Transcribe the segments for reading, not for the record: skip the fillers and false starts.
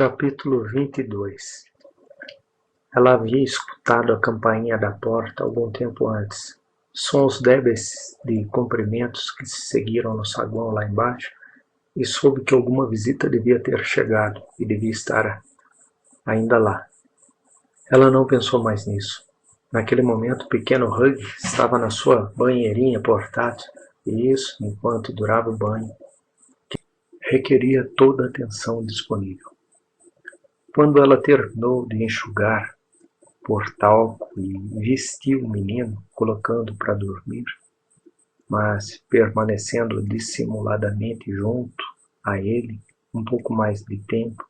Capítulo 22. Ela havia escutado a campainha da porta algum tempo antes, sons débeis de cumprimentos que se seguiram no saguão lá embaixo, e soube que alguma visita devia ter chegado e devia estar ainda lá. Ela não pensou mais nisso. Naquele momento, o pequeno Hugh estava na sua banheirinha portátil, e isso, enquanto durava o banho, requeria toda a atenção disponível. Quando ela terminou de enxugar por talco e vestiu o menino, colocando para dormir, mas permanecendo dissimuladamente junto a ele um pouco mais de tempo,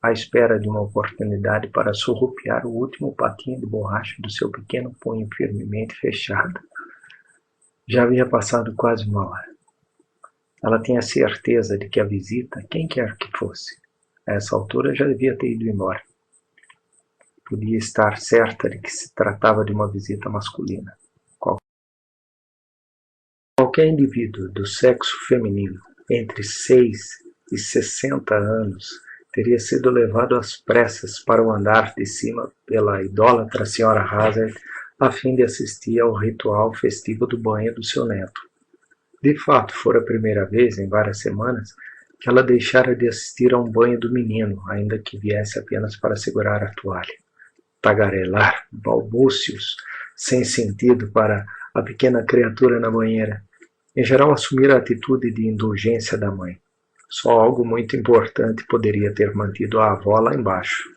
à espera de uma oportunidade para surrupiar o último patinho de borracha do seu pequeno punho firmemente fechado. Já havia passado quase uma hora. Ela tinha certeza de que a visita, quem quer que fosse, a essa altura já devia ter ido embora. Podia estar certa de que se tratava de uma visita masculina. Qualquer indivíduo do sexo feminino entre 6 e 60 anos teria sido levado às pressas para o andar de cima pela idólatra Sra. Hazard a fim de assistir ao ritual festivo do banho do seu neto. De fato, fora a primeira vez em várias semanas que ela deixara de assistir a um banho do menino, ainda que viesse apenas para segurar a toalha. Tagarelar, balbúcios, sem sentido para a pequena criatura na banheira. Em geral, assumir a atitude de indulgência da mãe. Só algo muito importante poderia ter mantido a avó lá embaixo.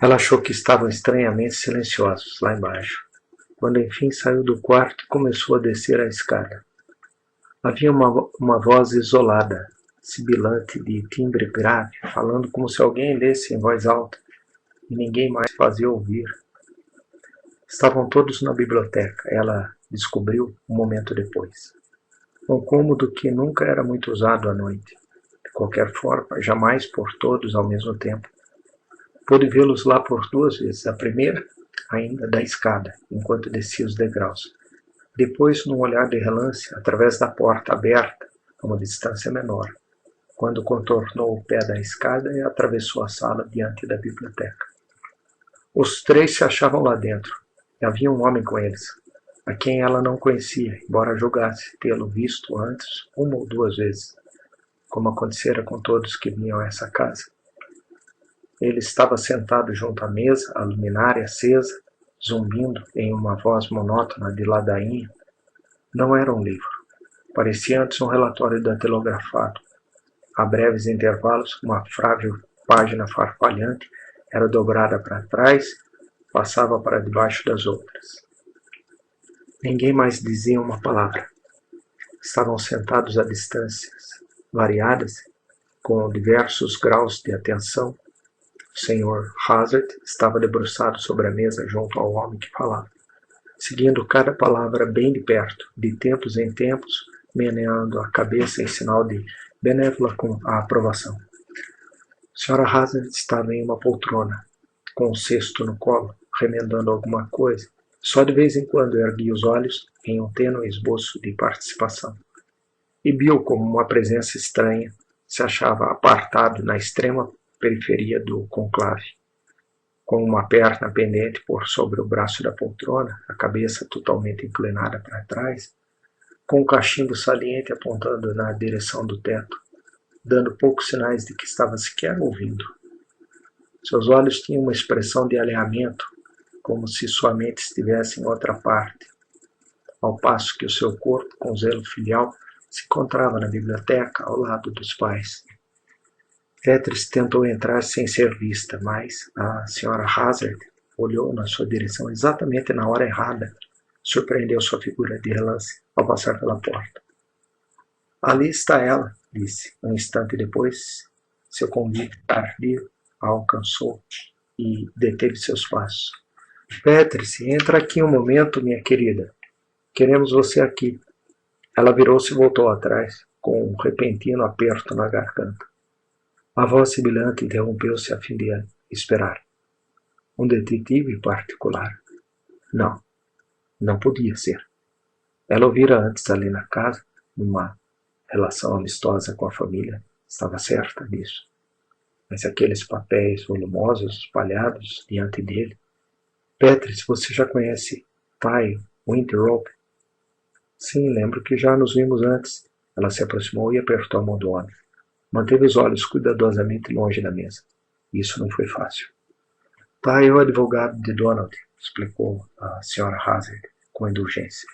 Ela achou que estavam estranhamente silenciosos lá embaixo, quando enfim saiu do quarto e começou a descer a escada. Havia uma voz isolada, sibilante de timbre grave, falando como se alguém lesse em voz alta, e ninguém mais fazia ouvir. Estavam todos na biblioteca, ela descobriu um momento depois. Um cômodo que nunca era muito usado à noite. De qualquer forma, jamais por todos ao mesmo tempo. Pude vê-los lá por 2 vezes. A primeira, ainda da escada, enquanto descia os degraus. Depois, num olhar de relance, através da porta aberta, a uma distância menor, quando contornou o pé da escada e atravessou a sala diante da biblioteca. Os 3 se achavam lá dentro, e havia um homem com eles, a quem ela não conhecia, embora julgasse tê-lo visto antes 1 ou 2 vezes, como acontecera com todos que vinham a essa casa. Ele estava sentado junto à mesa, a luminária acesa, zumbindo em uma voz monótona de ladainha. Não era um livro. Parecia antes um relatório datilografado. A breves intervalos, uma frágil página farfalhante era dobrada para trás, passava para debaixo das outras. Ninguém mais dizia uma palavra. Estavam sentados a distâncias variadas, com diversos graus de atenção. O Sr. Hazard estava debruçado sobre a mesa junto ao homem que falava, seguindo cada palavra bem de perto, de tempos em tempos, meneando a cabeça em sinal de benévola com a aprovação. A Sra. Hazard estava em uma poltrona, com um cesto no colo, remendando alguma coisa. Só de vez em quando erguia os olhos em um tênue esboço de participação. E Bill, como uma presença estranha, se achava apartado na extrema periferia do conclave, com uma perna pendente por sobre o braço da poltrona, a cabeça totalmente inclinada para trás, com um cachimbo saliente apontando na direção do teto, dando poucos sinais de que estava sequer ouvindo. Seus olhos tinham uma expressão de alinhamento, como se sua mente estivesse em outra parte, ao passo que o seu corpo, com zelo filial, se encontrava na biblioteca ao lado dos pais. Beatrice tentou entrar sem ser vista, mas a Sra. Hazard olhou na sua direção exatamente na hora errada. Surpreendeu sua figura de relance ao passar pela porta. Ali está ela, disse. Um instante depois, seu convite tardio a alcançou e deteve seus passos. Beatrice, entra aqui um momento, minha querida. Queremos você aqui. Ela virou-se e voltou atrás, com um repentino aperto na garganta. A voz sibilante interrompeu-se a fim de esperar. Um detetive particular? Não, não podia ser. Ela ouvira antes ali na casa, numa relação amistosa com a família, estava certa disso. mas aqueles papéis volumosos espalhados diante dele. Beatrice, você já conhece Ty Winthrop? Sim, lembro que já nos vimos antes. Ela se aproximou e apertou a mão do homem. Manteve os olhos cuidadosamente longe da mesa. Isso não foi fácil. Ty é o advogado de Donald, explicou a Sra. Hazard com indulgência.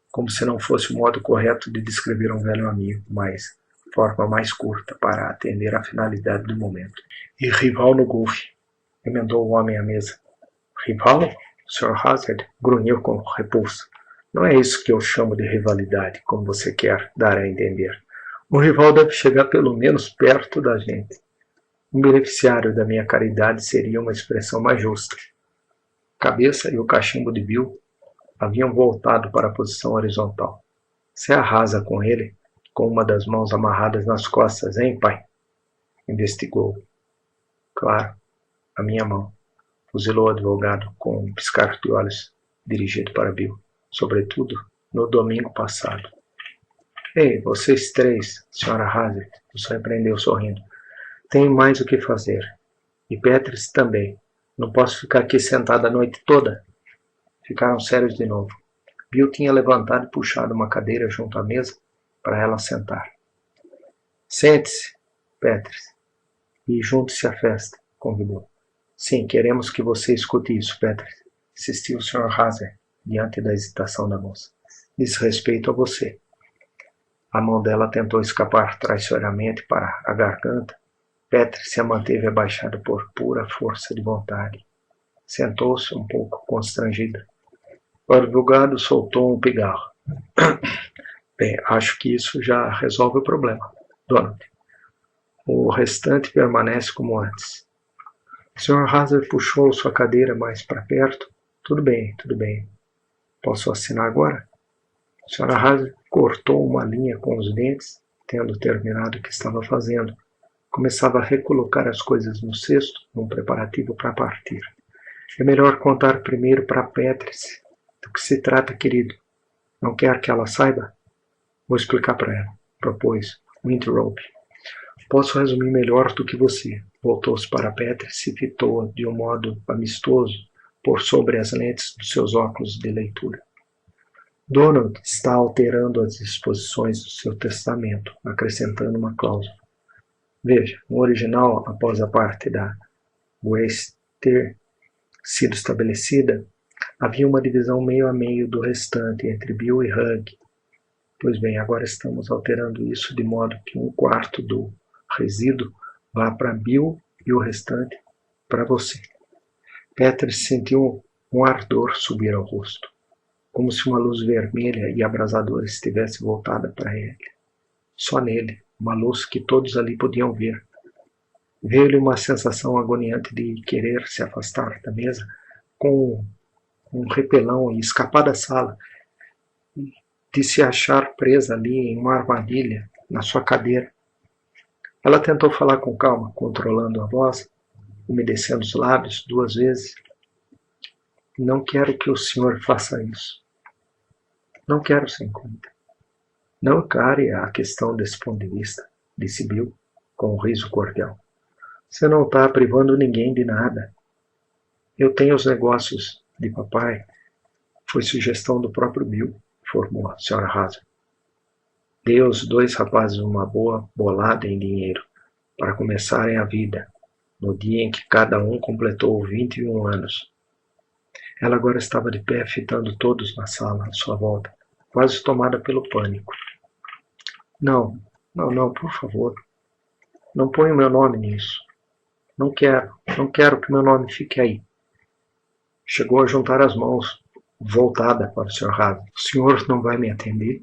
Como se não fosse o modo correto de descrever um velho amigo, mas forma mais curta para atender à finalidade do momento. E rival no golfe, emendou o homem à mesa. Rival? Sr. Hazard grunhiu com repulsa. Não é isso que eu chamo de rivalidade, como você quer dar a entender. Um rival deve chegar pelo menos perto da gente. Um beneficiário da minha caridade seria uma expressão mais justa. A cabeça e o cachimbo de Bill haviam voltado para a posição horizontal. Se arrasa com ele, com uma das mãos amarradas nas costas, hein, pai? Investigou. Claro, a minha mão. Fuzilou o advogado com um piscar de olhos dirigido para Bill. Sobretudo no domingo passado. Ei, vocês três, Sra. Hazard, os repreendeu sorrindo. Tenho mais o que fazer. E Beatrice também. Não posso ficar aqui sentada a noite toda. Ficaram sérios de novo. Bill tinha levantado e puxado uma cadeira junto à mesa para ela sentar. Sente-se, Beatrice, e junte-se à festa, convidou. Sim, queremos que você escute isso, Beatrice, insistiu o Sr. Hazard, diante da hesitação da moça. Diz respeito a você. A mão dela tentou escapar traiçoeiramente para a garganta. Beatrice a manteve abaixada por pura força de vontade. Sentou-se um pouco constrangida. O advogado soltou um pigarro. Bem, acho que isso já resolve o problema, Donald. O restante permanece como antes. O Sr. Hazard puxou sua cadeira mais para perto. Tudo bem, tudo bem. Posso assinar agora? A Sra. Hazard cortou uma linha com os dentes, tendo terminado o que estava fazendo. Começava a recolocar as coisas no cesto, num preparativo para partir. É melhor contar primeiro para Beatrice. Do que se trata, querido? Não quer que ela saiba? Vou explicar para ela, propôs Winthrop. Posso resumir melhor do que você. Voltou-se para Beatrice e fitou-a de um modo amistoso por sobre as lentes dos seus óculos de leitura. Donald está alterando as disposições do seu testamento, acrescentando uma cláusula. Veja, no original, após a parte da Grace ter sido estabelecida, havia uma divisão meio a meio do restante entre Bill e Hugh. Pois bem, agora estamos alterando isso de modo que 1/4 do resíduo vá para Bill e o restante para você. Beatrice sentiu um ardor subir ao rosto, como se uma luz vermelha e abrasadora estivesse voltada para ele. Só nele, uma luz que todos ali podiam ver. Veio-lhe uma sensação agoniante de querer se afastar da mesa com um repelão e escapar da sala, de se achar presa ali em uma armadilha, na sua cadeira. Ela tentou falar com calma, controlando a voz, umedecendo os lábios 2 vezes. Não quero que o senhor faça isso. Não quero sem conta. Não encare a questão desse ponto de vista, disse Bill, com um riso cordial. Você não está privando ninguém de nada. Eu tenho os negócios de papai. Foi sugestão do próprio Bill, informou a Sra. Hazard. Dê aos 2 rapazes uma boa bolada em dinheiro, para começarem a vida, no dia em que cada um completou 21 anos. Ela agora estava de pé, fitando todos na sala, à sua volta, quase tomada pelo pânico. Não, por favor. Não ponha o meu nome nisso. Não quero que meu nome fique aí. Chegou a juntar as mãos, voltada para o Sr. Hazard. O senhor não vai me atender?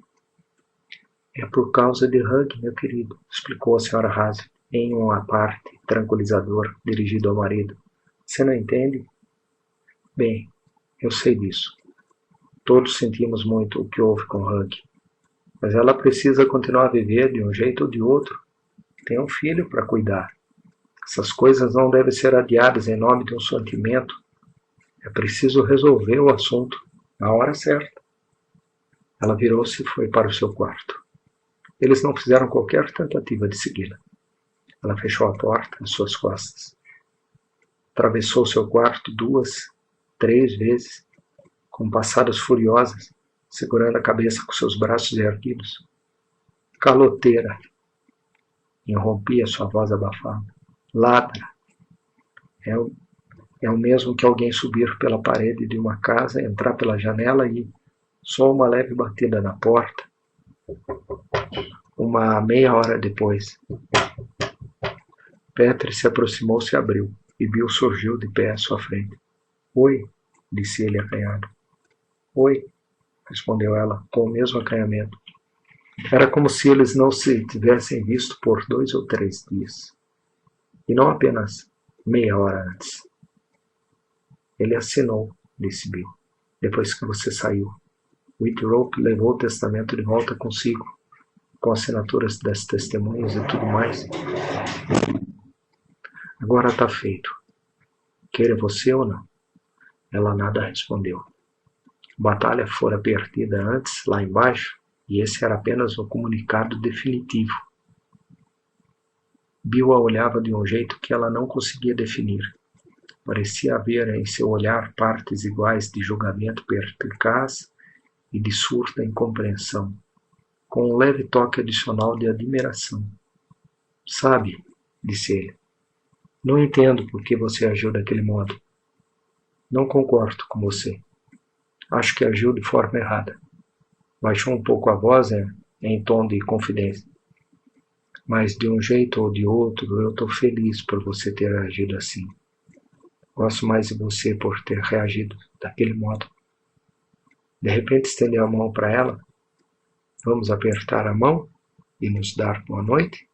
É por causa de Hugh, meu querido, explicou a Sra. Hazard, em um aparte tranquilizador dirigido ao marido. Você não entende? Bem, eu sei disso. Todos sentimos muito o que houve com Hugh. Mas ela precisa continuar a viver de um jeito ou de outro. Tem um filho para cuidar. Essas coisas não devem ser adiadas em nome de um sentimento. É preciso resolver o assunto na hora certa. Ela virou-se e foi para o seu quarto. Eles não fizeram qualquer tentativa de segui-la. Ela fechou a porta às suas costas. Atravessou seu quarto 2, 3 vezes, com passadas furiosas, segurando a cabeça com seus braços erguidos. Caloteira! Irrompia sua voz abafada. Ladra! É o mesmo que alguém subir pela parede de uma casa, entrar pela janela e, só uma leve batida na porta, uma meia hora depois, Petri se aproximou-se e abriu, e Bill surgiu de pé à sua frente. Oi, disse ele acanhado. Oi, respondeu ela, com o mesmo acanhamento. Era como se eles não se tivessem visto por 2 ou 3 dias. E não apenas meia hora antes. Ele assinou, disse Bill, depois que você saiu. Whitrope levou o testamento de volta consigo, com assinaturas das testemunhas e tudo mais. Agora está feito. Queira você ou não? Ela nada respondeu. A batalha fora perdida antes, lá embaixo, e esse era apenas o comunicado definitivo. Bill a olhava de um jeito que ela não conseguia definir. Parecia haver em seu olhar partes iguais de julgamento perspicaz e de surda incompreensão, com um leve toque adicional de admiração. Sabe, disse ele, não entendo por que você agiu daquele modo. Não concordo com você. Acho que agiu de forma errada. Baixou um pouco a voz em tom de confidência. Mas de um jeito ou de outro, eu estou feliz por você ter agido assim. Gosto mais de você por ter reagido daquele modo. De repente estendeu a mão para ela. Vamos apertar a mão e nos dar boa noite?